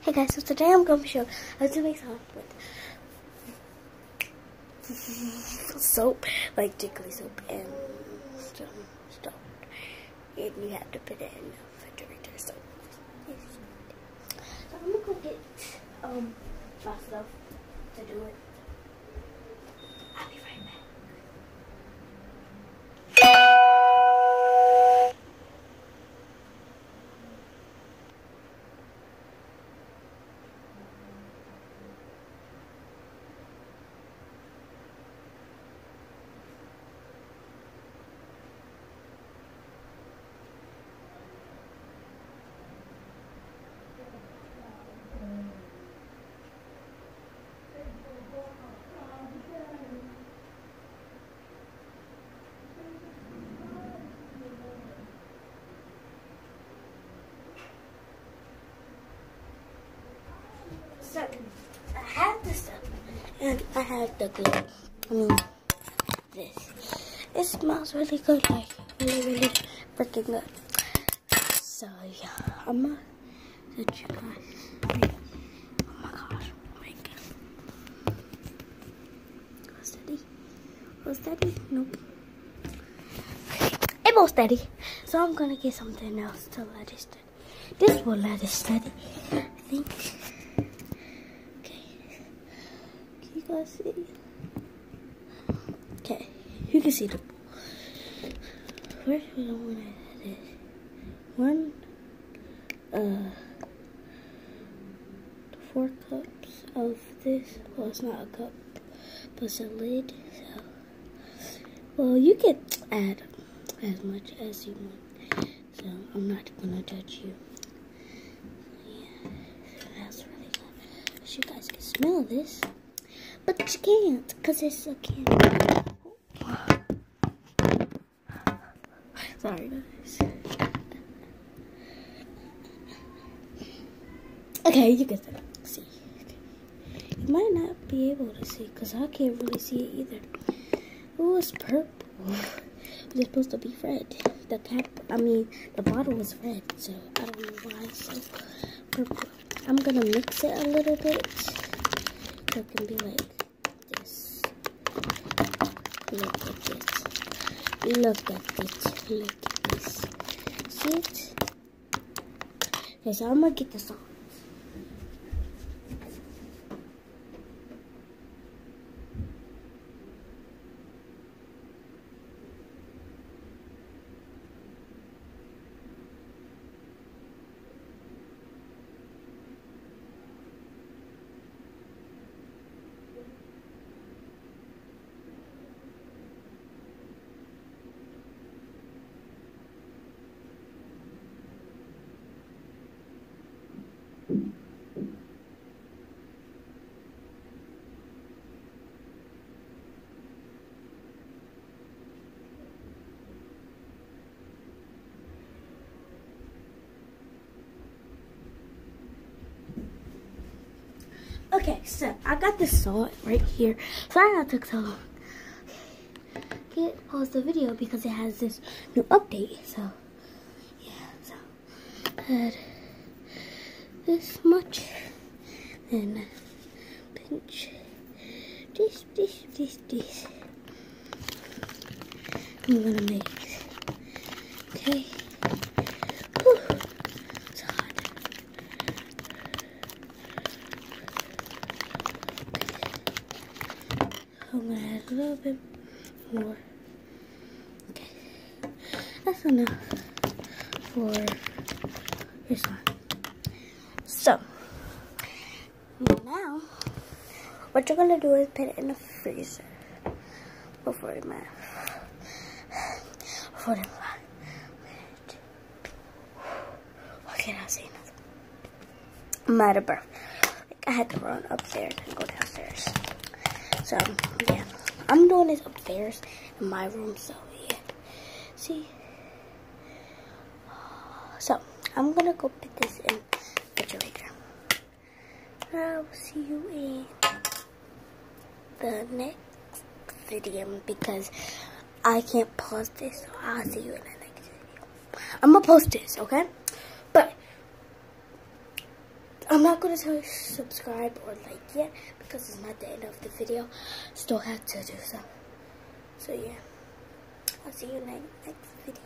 Hey guys, so today I'm going to show how to make soap with soap, like jiggly soap and some stuff. And you have to put it in the refrigerator. So I'm gonna go get my stuff to do it. I'll be right back. So, I have this stuff, and I have the glue. This. It smells really good, like really freaking good. So, yeah, I'm gonna let you guys. Oh my gosh, wait. Was steady? Nope. It was steady. So, I'm gonna get something else to let it steady. This will let it steady, I think. You guys see? Okay, you can see the. Where's the one I had it? One, 4 cups of this. Well, it's not a cup, but it's a lid. So, well, you can add as much as you want. So I'm not gonna judge you. Yeah, that's really good. So you guys can smell this. But you can't, because it's a candy. Sorry, guys. Okay, you can see. You might not be able to see, because I can't really see it either. Oh, it's purple. It's supposed to be red. The bottle was red, so I don't know why it's so purple. I'm going to mix it a little bit, so it can be like this. Look at it. Look at it. Look at this. See it? Okay, so I'm going to get this on. Okay, so I got this salt right here. Sorry I took so long. Can't pause the video because it has this new update. So, yeah, so add this much. Then pinch this. I'm gonna mix. Okay. Whew. It's hot. I'm gonna add a little bit more. Okay. That's enough for this one. So, now, what you're gonna do is put it in the freezer before the minute. What can I say? I'm out of breath. I had to run upstairs and go downstairs. So, yeah. I'm doing this upstairs in my room, so, yeah. See? So, I'm gonna go put this in the refrigerator. I'll see you in the next video because I can't pause this, so I'll see you in the next video. I'm gonna post this, okay? But I'm not going to tell you subscribe or like yet because it's not the end of the video. Still have to do so. So yeah, I'll see you in the next video.